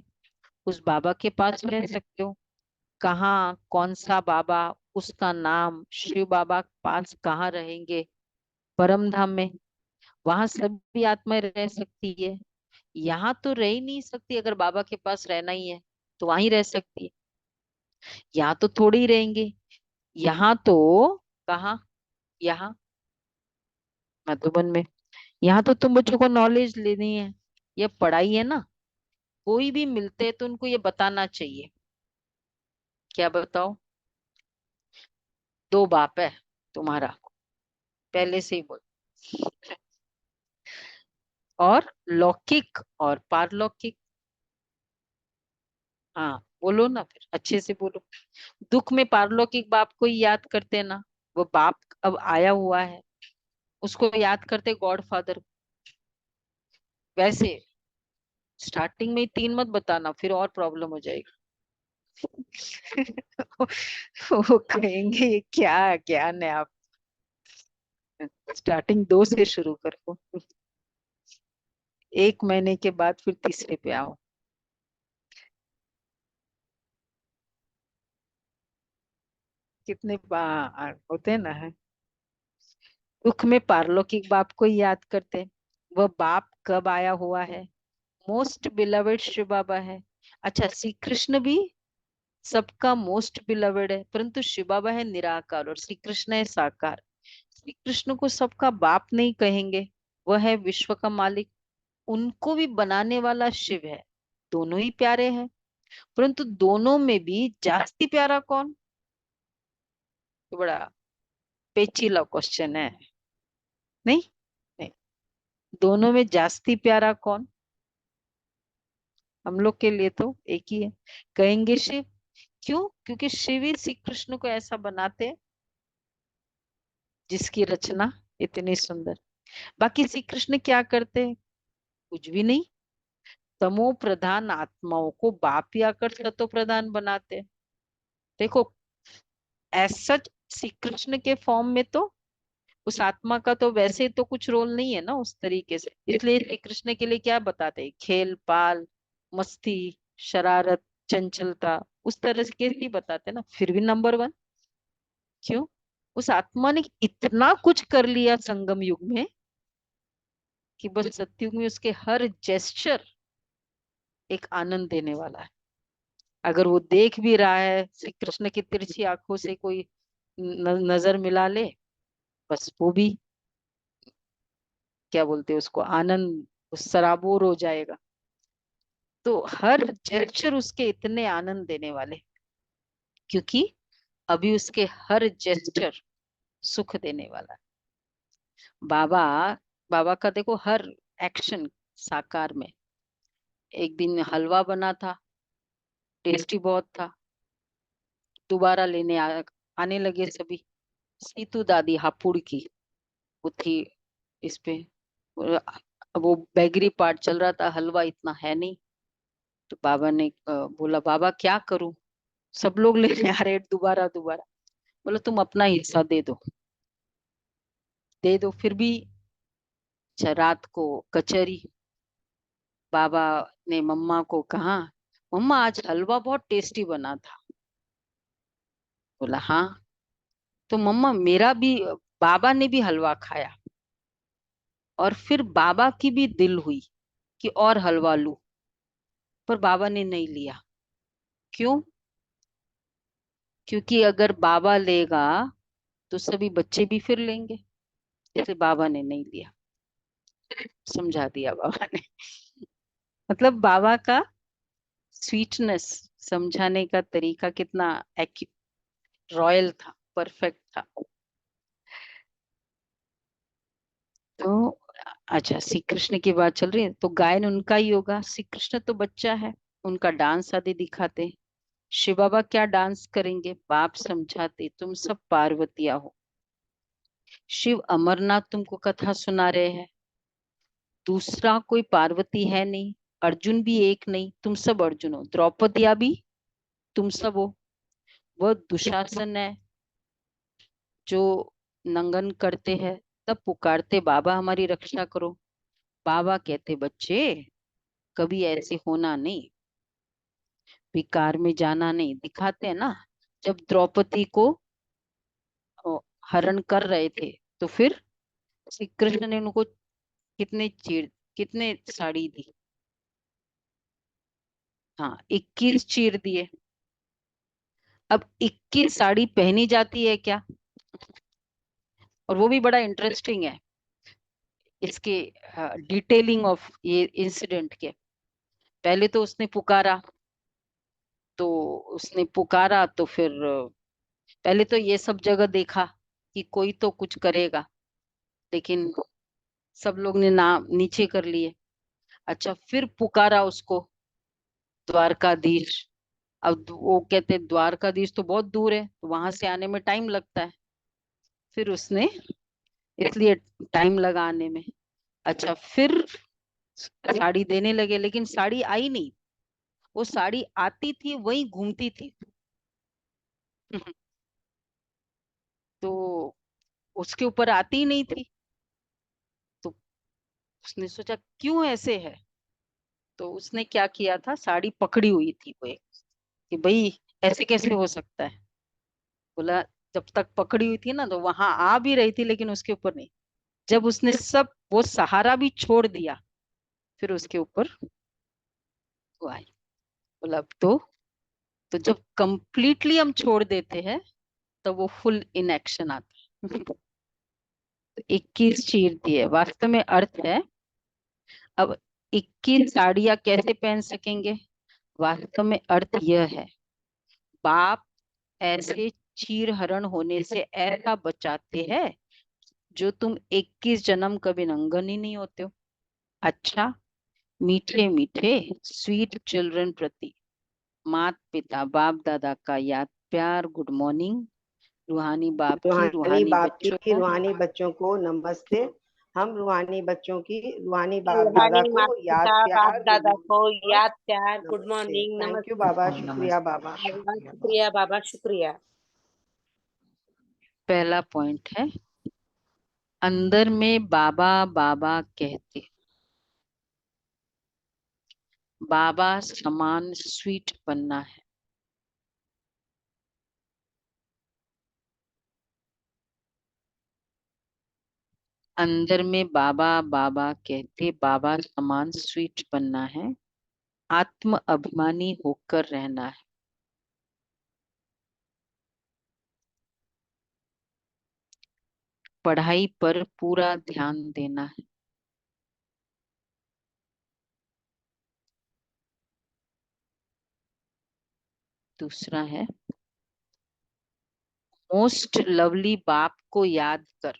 उस बाबा के पास रह सकते हो। कहाँ, कौन सा बाबा? उसका नाम शिव बाबा के पास कहाँ रहेंगे? परम धाम में। वहां सभी आत्माएं रह सकती है। यहाँ तो रह ही नहीं सकती। अगर बाबा के पास रहना ही है तो वहीं रह सकती है। यहाँ तो थोड़ी ही रहेंगे। यहाँ तो कहाँ? यहाँ मधुबन में। यहाँ तो तुम बच्चों को नॉलेज लेनी है। ये पढ़ाई है ना। कोई भी मिलते हैं तो उनको ये बताना चाहिए। क्या बताओ? दो बाप है तुम्हारा, पहले से ही बोल। और लौकिक और पारलौकिक। हाँ बोलो ना, फिर अच्छे से बोलो। दुख में पारलौकिक बाप को ही याद करते ना। वो बाप अब आया हुआ है, उसको याद करते गॉड फादर। वैसे स्टार्टिंग में ही तीन मत बताना, फिर और प्रॉब्लम हो जाएगी। वो कहेंगे ये क्या ज्ञान है आप। स्टार्टिंग दो से शुरू करो। 1 महीने के बाद फिर तीसरे पे आओ। कितने होते हैं ना है। दुख में पारलौकिक बाप को ही याद करते हैं। वह बाप कब आया हुआ है? मोस्ट बिलवेड शिव बाबा है। अच्छा, श्री कृष्ण भी सबका मोस्ट बिलवेड है, परंतु शिव बाबा है निराकार और श्री कृष्ण है साकार। श्री कृष्ण को सबका बाप नहीं कहेंगे, वह है विश्व का मालिक, उनको भी बनाने वाला शिव है। दोनों ही प्यारे हैं, परंतु दोनों में भी जास्ती प्यारा कौन? तो बड़ा पेचीला क्वेश्चन है। नहीं, नहीं, दोनों में जास्ती प्यारा कौन? हम लोग के लिए तो एक ही है, कहेंगे शिव। क्यों? क्योंकि शिव ही श्री कृष्ण को ऐसा बनाते हैं जिसकी रचना इतनी सुंदर। बाकी श्री कृष्ण क्या करते हैं? कुछ भी नहीं। तमो प्रधान आत्माओं को बाप या कर सतो प्रधान बनाते हैं। देखो, ऐसा श्री कृष्ण के फॉर्म में तो उस आत्मा का तो वैसे तो कुछ रोल नहीं है ना उस तरीके से, इसलिए श्री कृष्ण के लिए क्या बताते हैं? खेल पाल, मस्ती, शरारत, चंचलता, उस तरह के ही बताते हैं ना। फिर भी नंबर वन क्यों? उस आत्मा ने इतना कुछ कर लिया संगम युग में कि बस सत्युग में उसके हर जेस्चर एक आनंद देने वाला है। अगर वो देख भी रहा है, श्री कृष्ण की तिरछी आंखों से कोई नजर मिला ले, बस वो भी क्या बोलते हैं उसको, आनंद, उस सराबोर हो जाएगा। तो हर जेस्चर उसके इतने आनंद देने वाले, क्योंकि अभी उसके हर जेस्चर सुख देने वाला है। बाबा बाबा का देखो हर एक्शन साकार में। एक दिन हलवा बना था, टेस्टी बहुत था, दोबारा लेने आने लगे सभी। सीतू दादी हापुड़ की वो थी इस पे, और वो बैगरी पार्ट चल रहा था, हलवा इतना है नहीं। तो बाबा ने बोला, बाबा क्या करूं, सब लोग लेने आ रहे हैं दोबारा दोबारा। बोला तुम अपना हिस्सा दे दो, दे दो। फिर भी अच्छा, रात को कचहरी, बाबा ने मम्मा को कहा, मम्मा आज हलवा बहुत टेस्टी बना था। बोला हाँ। तो मम्मा मेरा भी, बाबा ने भी हलवा खाया, और फिर बाबा की भी दिल हुई कि और हलवा लूं, पर बाबा ने नहीं लिया। क्यों? क्योंकि अगर बाबा लेगा तो सभी बच्चे भी फिर लेंगे, इसलिए बाबा ने नहीं लिया। समझा दिया बाबा ने। मतलब बाबा का स्वीटनेस, समझाने का तरीका कितना रॉयल था, परफेक्ट था। तो अच्छा, श्री कृष्ण की बात चल रही है तो गायन उनका ही होगा। श्री कृष्ण तो बच्चा है, उनका डांस आदि दिखाते हैं। शिव बाबा क्या डांस करेंगे? बाप समझाते, तुम सब पार्वतिया हो। शिव अमरनाथ तुमको कथा सुना रहे हैं, दूसरा कोई पार्वती है नहीं, अर्जुन भी एक नहीं, तुम सब अर्जुन हो। द्रौपदिया भी तुम सब हो। वह दुशासन है जो नंगन करते हैं, तब पुकारते बाबा हमारी रक्षा करो। बाबा कहते बच्चे कभी ऐसे होना नहीं, विकार में जाना नहीं। दिखाते हैं ना, जब द्रौपदी को हरण कर रहे थे तो फिर श्री कृष्ण ने उनको कितने साड़ी दी? हाँ, 21 चीर दिए। अब 21 साड़ी पहनी जाती है क्या? और वो भी बड़ा इंटरेस्टिंग है इसके डिटेलिंग ऑफ ये इंसिडेंट के। पहले तो उसने पुकारा तो फिर पहले तो ये सब जगह देखा कि कोई तो कुछ करेगा, लेकिन सब लोग ने नाम नीचे कर लिए। अच्छा, फिर पुकारा उसको द्वारकाधीश। अब वो कहते द्वारकाधीश तो बहुत दूर है, तो वहां से आने में टाइम लगता है। फिर उसने, इसलिए टाइम लगा आने में। अच्छा, फिर साड़ी देने लगे, लेकिन साड़ी आई नहीं। वो साड़ी आती थी वही घूमती थी। तो उसके ऊपर आती ही नहीं थी। तो उसने सोचा क्यों ऐसे है, तो उसने क्या किया था, साड़ी पकड़ी हुई थी वो एक, कि भाई ऐसे कैसे हो सकता है। बोला जब तक पकड़ी हुई थी ना तो वहां आ भी रही थी, लेकिन उसके ऊपर नहीं। जब उसने सब वो सहारा भी छोड़ दिया, फिर उसके ऊपर वो आई। बोला अब तो जब कंप्लीटली हम छोड़ देते हैं तो वो फुल इन एक्शन आता है। तो 21 चीर दिए वास्तव में अर्थ है, अब 21 साड़ियां कैसे पहन सकेंगे? वास्तव में अर्थ यह है, बाप ऐसे चीर हरण होने से ऐसा बचाते हैं जो तुम 21 जन्म कभी नंगन ही नहीं होते हो। अच्छा, मीठे मीठे स्वीट चिल्ड्रन प्रति माता पिता बाप दादा का याद प्यार, गुड मॉर्निंग। रूहानी बाप की रूहानी रूहानी बाप बच्चों की को रूहानी बच्चों को नमस्ते। हम रूहानी बच्चों की रूहानी बाप रूहानी दादा को माता याद पिता बाप प्यार गुड दादा को मॉर्निंग और याद प्यार गुड नमस्ते। मॉर्निंग थैंक यू नमस्ते। बाबा, और शुक्रिया नमस्ते। बाबा। शुक्रिया बाबा, शुक्रिया। पहला पॉइंट है, अंदर में बाबा बाबा कहते, बाबा समान स्वीट बनना है। अंदर में बाबा बाबा कहते, बाबा समान स्वीट बनना है, आत्म अभिमानी होकर रहना है। पढ़ाई पर पूरा ध्यान देना है। दूसरा है, मोस्ट लवली बाप को याद कर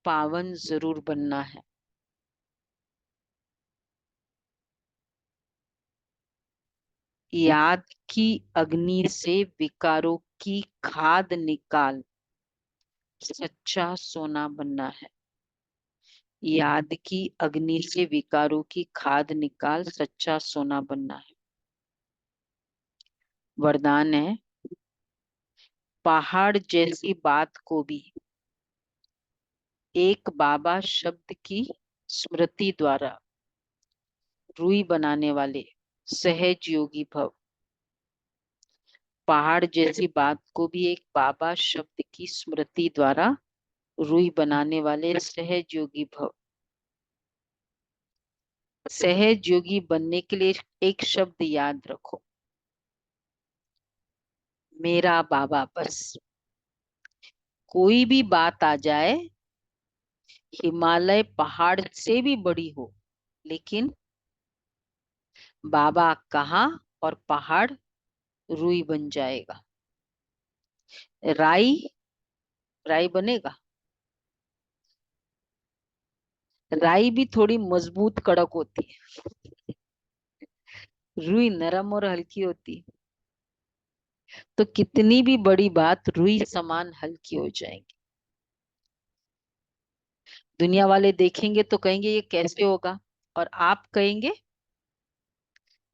पावन जरूर बनना है। याद की अग्नि से विकारों की खाद निकाल सच्चा सोना बनना है। याद की अग्नि से विकारों की खाद निकाल सच्चा सोना बनना है। वरदान है, पहाड़ जैसी बात को भी एक बाबा शब्द की स्मृति द्वारा रूई बनाने वाले सहज योगी भव। पहाड़ जैसी बात को भी एक बाबा शब्द की स्मृति द्वारा रूई बनाने वाले सहज योगी भव। सहज योगी बनने के लिए एक शब्द याद रखो, मेरा बाबा। बस कोई भी बात आ जाए, हिमालय पहाड़ से भी बड़ी हो, लेकिन बाबा कहा और पहाड़ रूई बन जाएगा। राई राई बनेगा। राई भी थोड़ी मजबूत कड़क होती है, रुई नरम और हल्की होती है। तो कितनी भी बड़ी बात रुई समान हल्की हो जाएगी। दुनिया वाले देखेंगे तो कहेंगे ये कैसे होगा, और आप कहेंगे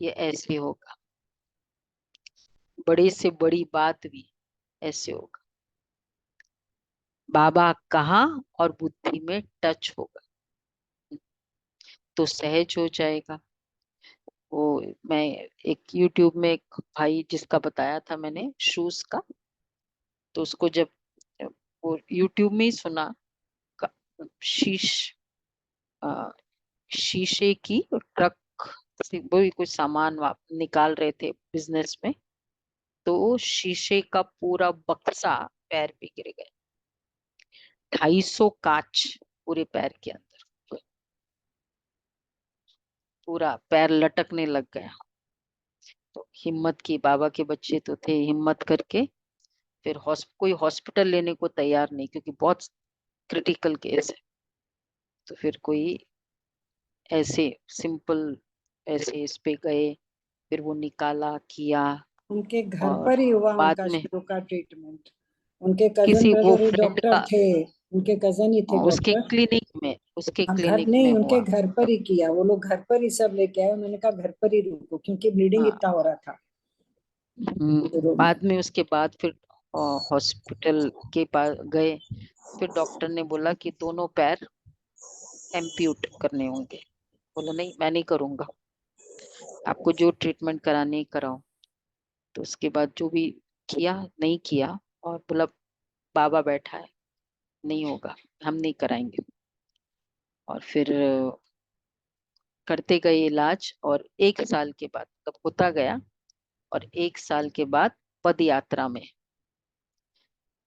ये ऐसे होगा। बड़े से बड़ी बात भी ऐसे होगा। बाबा कहा और बुद्धि में टच होगा तो सहज हो जाएगा। वो मैं एक YouTube में एक भाई जिसका बताया था मैंने शूज का, तो उसको जब वो YouTube में ही सुना, शीश शीशे की ट्रक से वो कोई सामान निकाल रहे थे बिजनेस में, तो शीशे का पूरा बक्सा पैर पे गिर गया। 250 कांच पूरे पैर के अंदर, पूरा पैर लटकने लग गया। तो हिम्मत की, बाबा के बच्चे तो थे, हिम्मत करके फिर कोई हॉस्पिटल लेने को तैयार नहीं, क्योंकि बहुत क्रिटिकल केस है। तो फिर कोई ऐसे सिंपल ऐसे इस पे गए, फिर वो निकाला किया, उनके घर और पर ही हुआ बाद उनका में शुरू का ट्रीटमेंट। उनके कजन किसी वो ब्रदर ही फ्रेंड डॉक्टर का, थे, उनके कजन ही थे उसके डॉक्टर। क्लिनिक में, उसके हाँ, घर क्लिनिक में नहीं, उनके हुआ। घर पर ही किया। वो लोग घर पर ही सब लेके आए। मैंने कहा घर पर ही रुको, क्योंकि ब्लीडिंग हाँ, इतना हो रहा था शुरू में। बाद में उसके बाद फिर हॉस्पिटल के पास गए, फिर डॉक्टर ने बोला कि दोनों पैर एम्प्यूट करने होंगे। बोला नहीं, मैं नहीं करूंगा, आपको जो ट्रीटमेंट करानी कराओ। तो उसके बाद जो भी किया, नहीं किया, और बोला बाबा बैठा है, नहीं होगा, हम नहीं कराएंगे। और फिर करते गए इलाज, और 1 साल के बाद तब होता गया, और 1 साल के बाद पद यात्रा में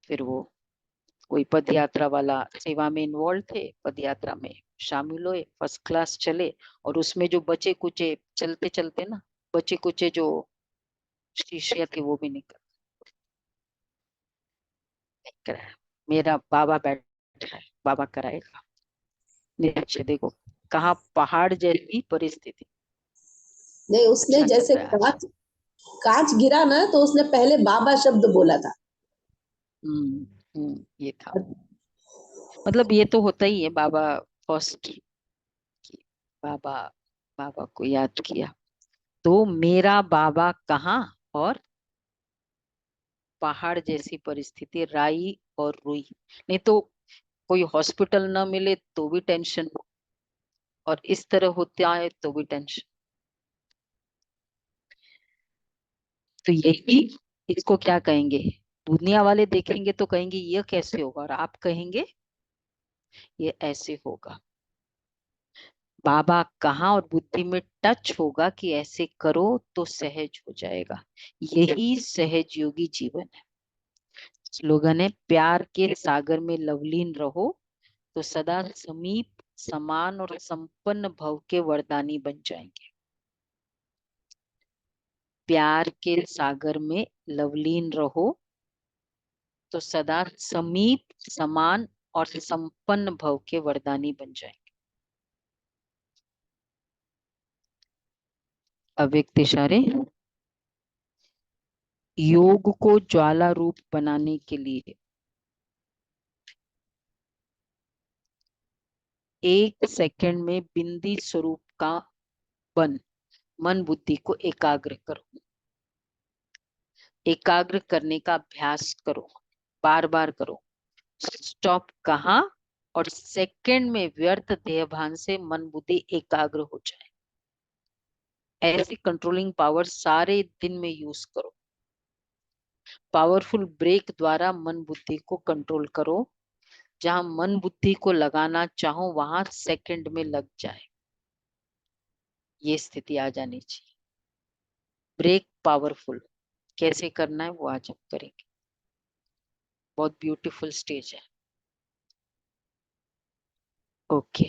फिर वो कोई पद यात्रा वाला सेवा में इन्वॉल्व थे, पद यात्रा में शामिल हुए, फर्स्ट क्लास चले। और उसमें जो बचे कुचे चलते चलते ना, बचे कुचे जो शिष्य थे वो भी निकल कराया। मेरा बाबा बैठा है, बाबा कराएगा। नीचे देखो कहाँ पहाड़ जैसी परिस्थिति। नहीं, उसने अच्छा चल जैसे रहा है आज। कांच गिरा ना, तो उसने पहले बाबा शब्द बोला था। ये था। मतलब ये तो होता ही है, बाबा फर्स्ट, बाबा, बाबा को याद किया। तो मेरा बाबा कहाँ, और पहाड़ जैसी परिस्थिति, राई और रुई। नहीं तो कोई हॉस्पिटल ना मिले तो भी टेंशन, और इस तरह होता है तो भी टेंशन। तो यही, इसको क्या कहेंगे, दुनिया वाले देखेंगे तो कहेंगे ये कैसे होगा, और आप कहेंगे ये ऐसे होगा। बाबा कहाँ, और बुद्धि में टच होगा कि ऐसे करो तो सहज हो जाएगा। यही सहज योगी जीवन है। स्लोगन है, प्यार के सागर में लवलीन रहो तो सदा समीप, समान और संपन्न भव के वरदानी बन जाएंगे। प्यार के सागर में लवलीन रहो तो सदा समीप, समान और संपन्न भव के वरदानी बन जाएंगे। अव्यक्त इशारे। योग को ज्वाला रूप बनाने के लिए 1 सेकंड में बिंदी स्वरूप का बन मन बुद्धि को एकाग्र करो। एकाग्र करने का अभ्यास करो, बार बार करो। स्टॉप कहाँ, और सेकंड में व्यर्थ देह भान से मन बुद्धि एकाग्र हो जाए। ऐसी कंट्रोलिंग पावर सारे दिन में यूज करो। पावरफुल ब्रेक द्वारा मन बुद्धि को कंट्रोल करो। जहां मन बुद्धि को लगाना चाहो वहां सेकंड में लग जाए, ये स्थिति आ जानी चाहिए। ब्रेक पावरफुल कैसे करना है वो आज हम करेंगे। बहुत ब्यूटीफुल स्टेज है। ओके।